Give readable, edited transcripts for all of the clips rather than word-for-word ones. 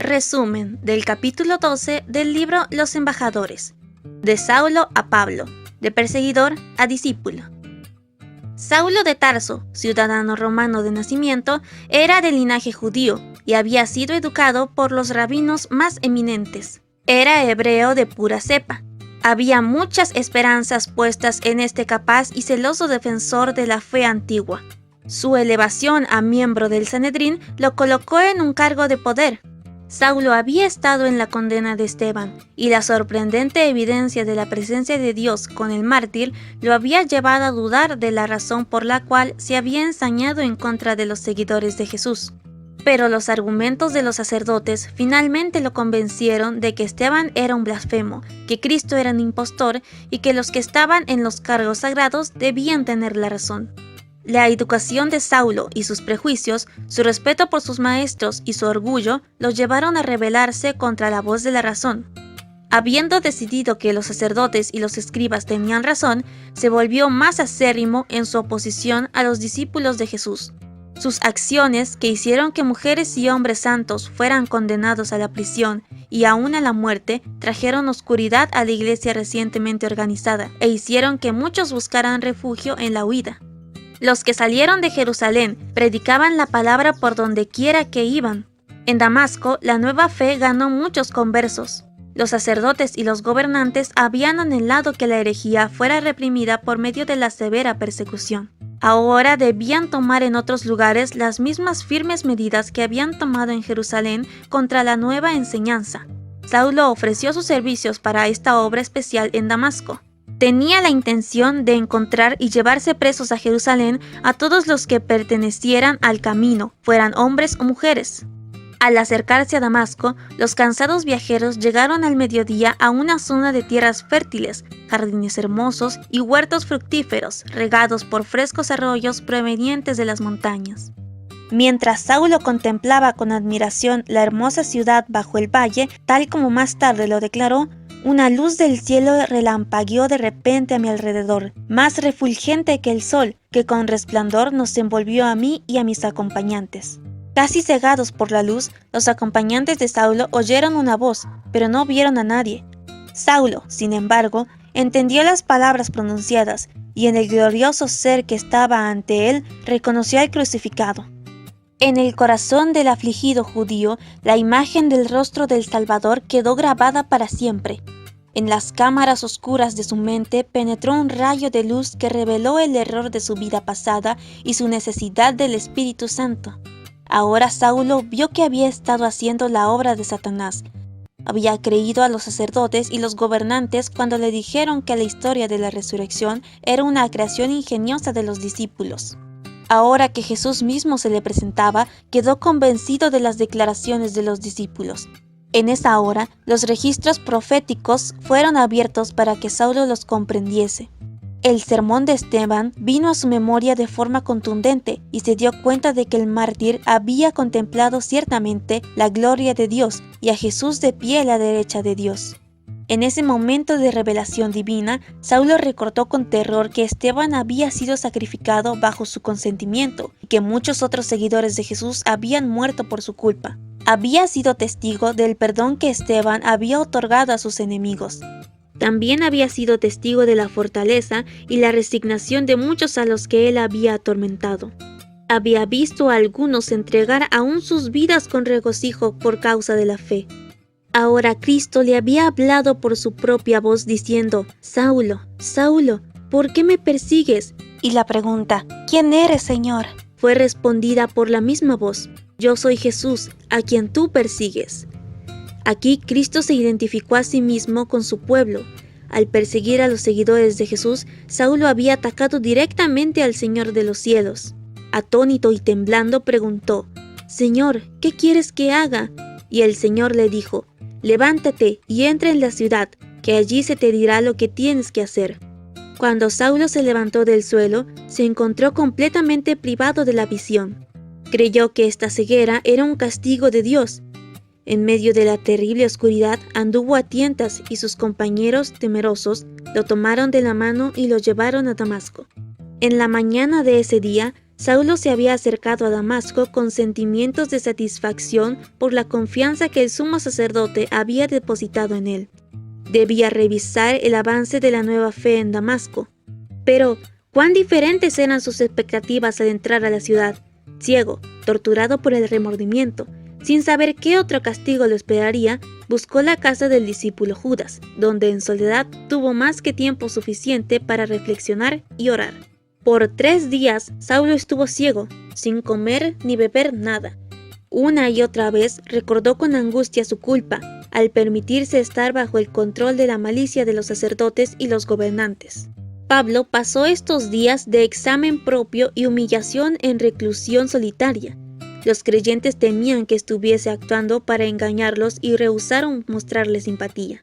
Resumen del capítulo 12 del libro Los Embajadores. De Saulo a Pablo, de perseguidor a discípulo. Saulo de Tarso, ciudadano romano de nacimiento, era de linaje judío y había sido educado por los rabinos más eminentes. Era hebreo de pura cepa. Había muchas esperanzas puestas en este capaz y celoso defensor de la fe antigua. Su elevación a miembro del Sanedrín lo colocó en un cargo de poder. Saulo había estado en la condena de Esteban, y la sorprendente evidencia de la presencia de Dios con el mártir lo había llevado a dudar de la razón por la cual se había ensañado en contra de los seguidores de Jesús. Pero los argumentos de los sacerdotes finalmente lo convencieron de que Esteban era un blasfemo, que Cristo era un impostor y que los que estaban en los cargos sagrados debían tener la razón. La educación de Saulo y sus prejuicios, su respeto por sus maestros y su orgullo los llevaron a rebelarse contra la voz de la razón. Habiendo decidido que los sacerdotes y los escribas tenían razón, se volvió más acérrimo en su oposición a los discípulos de Jesús. Sus acciones, que hicieron que mujeres y hombres santos fueran condenados a la prisión y aún a la muerte, trajeron oscuridad a la iglesia recientemente organizada e hicieron que muchos buscaran refugio en la huida. Los que salieron de Jerusalén predicaban la palabra por donde quiera que iban. En Damasco, la nueva fe ganó muchos conversos. Los sacerdotes y los gobernantes habían anhelado que la herejía fuera reprimida por medio de la severa persecución. Ahora debían tomar en otros lugares las mismas firmes medidas que habían tomado en Jerusalén contra la nueva enseñanza. Saulo ofreció sus servicios para esta obra especial en Damasco. Tenía la intención de encontrar y llevarse presos a Jerusalén a todos los que pertenecieran al camino, fueran hombres o mujeres. Al acercarse a Damasco, los cansados viajeros llegaron al mediodía a una zona de tierras fértiles, jardines hermosos y huertos fructíferos, regados por frescos arroyos provenientes de las montañas. Mientras Saulo contemplaba con admiración la hermosa ciudad bajo el valle, tal como más tarde lo declaró, una luz del cielo relampagueó de repente a mi alrededor, más refulgente que el sol, que con resplandor nos envolvió a mí y a mis acompañantes. Casi cegados por la luz, los acompañantes de Saulo oyeron una voz, pero no vieron a nadie. Saulo, sin embargo, entendió las palabras pronunciadas, y en el glorioso ser que estaba ante él, reconoció al crucificado. En el corazón del afligido judío, la imagen del rostro del Salvador quedó grabada para siempre. En las cámaras oscuras de su mente penetró un rayo de luz que reveló el error de su vida pasada y su necesidad del Espíritu Santo. Ahora Saulo vio que había estado haciendo la obra de Satanás. Había creído a los sacerdotes y los gobernantes cuando le dijeron que la historia de la resurrección era una creación ingeniosa de los discípulos. Ahora que Jesús mismo se le presentaba, quedó convencido de las declaraciones de los discípulos. En esa hora, los registros proféticos fueron abiertos para que Saulo los comprendiese. El sermón de Esteban vino a su memoria de forma contundente y se dio cuenta de que el mártir había contemplado ciertamente la gloria de Dios y a Jesús de pie a la derecha de Dios. En ese momento de revelación divina, Saulo recordó con terror que Esteban había sido sacrificado bajo su consentimiento y que muchos otros seguidores de Jesús habían muerto por su culpa. Había sido testigo del perdón que Esteban había otorgado a sus enemigos. También había sido testigo de la fortaleza y la resignación de muchos a los que él había atormentado. Había visto a algunos entregar aún sus vidas con regocijo por causa de la fe. Ahora Cristo le había hablado por su propia voz diciendo: «Saulo, Saulo, ¿por qué me persigues?». Y la pregunta: «¿Quién eres, Señor?», fue respondida por la misma voz: «Yo soy Jesús, a quien tú persigues». Aquí Cristo se identificó a sí mismo con su pueblo. Al perseguir a los seguidores de Jesús, Saulo había atacado directamente al Señor de los cielos. Atónito y temblando preguntó: «Señor, ¿qué quieres que haga?». Y el Señor le dijo: «Levántate y entra en la ciudad, que allí se te dirá lo que tienes que hacer». Cuando Saulo se levantó del suelo, se encontró completamente privado de la visión. Creyó que esta ceguera era un castigo de Dios. En medio de la terrible oscuridad anduvo a tientas y sus compañeros, temerosos, lo tomaron de la mano y lo llevaron a Damasco. En la mañana de ese día, Saulo se había acercado a Damasco con sentimientos de satisfacción por la confianza que el sumo sacerdote había depositado en él. Debía revisar el avance de la nueva fe en Damasco. Pero, ¿cuán diferentes eran sus expectativas al entrar a la ciudad? Ciego, torturado por el remordimiento, sin saber qué otro castigo lo esperaría, buscó la casa del discípulo Judas, donde en soledad tuvo más que tiempo suficiente para reflexionar y orar. Por 3 días Saulo estuvo ciego, sin comer ni beber nada. Una y otra vez recordó con angustia su culpa, al permitirse estar bajo el control de la malicia de los sacerdotes y los gobernantes. Pablo pasó estos días de examen propio y humillación en reclusión solitaria. Los creyentes temían que estuviese actuando para engañarlos y rehusaron mostrarle simpatía.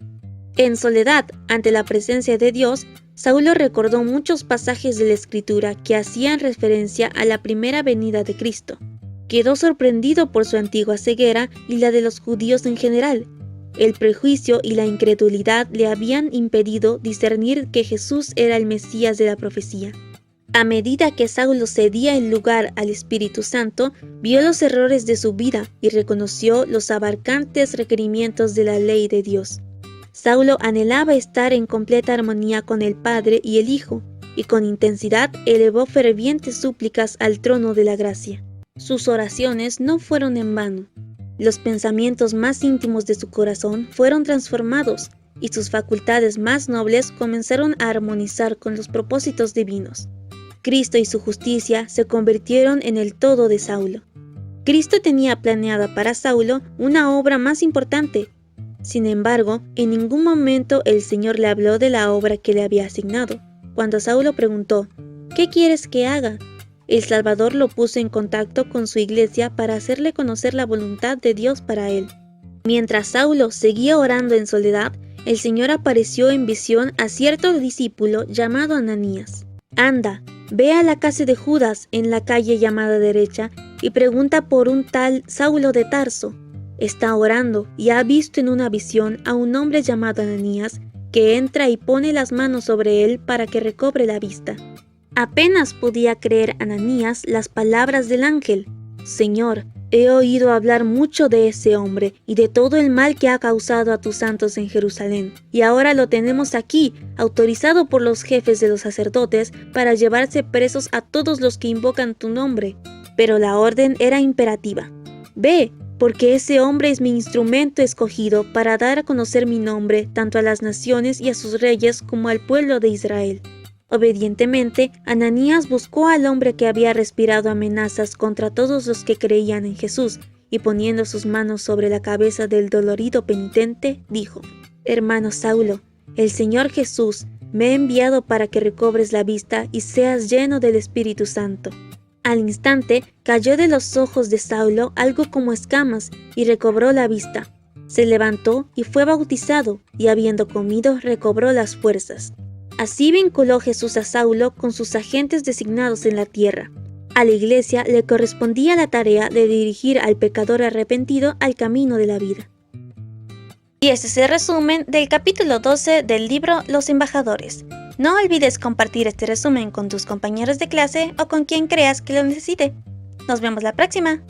En soledad, ante la presencia de Dios, Saulo recordó muchos pasajes de la Escritura que hacían referencia a la primera venida de Cristo. Quedó sorprendido por su antigua ceguera y la de los judíos en general. El prejuicio y la incredulidad le habían impedido discernir que Jesús era el Mesías de la profecía. A medida que Saulo cedía el lugar al Espíritu Santo, vio los errores de su vida y reconoció los abarcantes requerimientos de la ley de Dios. Saulo anhelaba estar en completa armonía con el Padre y el Hijo, y con intensidad elevó fervientes súplicas al trono de la gracia. Sus oraciones no fueron en vano. Los pensamientos más íntimos de su corazón fueron transformados, y sus facultades más nobles comenzaron a armonizar con los propósitos divinos. Cristo y su justicia se convirtieron en el todo de Saulo. Cristo tenía planeada para Saulo una obra más importante. Sin embargo, en ningún momento el Señor le habló de la obra que le había asignado. Cuando Saulo preguntó, ¿qué quieres que haga?, el Salvador lo puso en contacto con su iglesia para hacerle conocer la voluntad de Dios para él. Mientras Saulo seguía orando en soledad, el Señor apareció en visión a cierto discípulo llamado Ananías. Anda, ve a la casa de Judas en la calle llamada derecha y pregunta por un tal Saulo de Tarso. Está orando y ha visto en una visión a un hombre llamado Ananías que entra y pone las manos sobre él para que recobre la vista. Apenas podía creer Ananías las palabras del ángel. Señor, he oído hablar mucho de ese hombre y de todo el mal que ha causado a tus santos en Jerusalén. Y ahora lo tenemos aquí, autorizado por los jefes de los sacerdotes para llevarse presos a todos los que invocan tu nombre. Pero la orden era imperativa. Ve, porque ese hombre es mi instrumento escogido para dar a conocer mi nombre tanto a las naciones y a sus reyes como al pueblo de Israel. Obedientemente, Ananías buscó al hombre que había respirado amenazas contra todos los que creían en Jesús, y poniendo sus manos sobre la cabeza del dolorido penitente, dijo: Hermano Saulo, el Señor Jesús me ha enviado para que recobres la vista y seas lleno del Espíritu Santo. Al instante, cayó de los ojos de Saulo algo como escamas y recobró la vista. Se levantó y fue bautizado, y habiendo comido recobró las fuerzas. Así vinculó Jesús a Saulo con sus agentes designados en la tierra. A la iglesia le correspondía la tarea de dirigir al pecador arrepentido al camino de la vida. Y ese es el resumen del capítulo 12 del libro Los Embajadores. No olvides compartir este resumen con tus compañeros de clase o con quien creas que lo necesite. Nos vemos la próxima.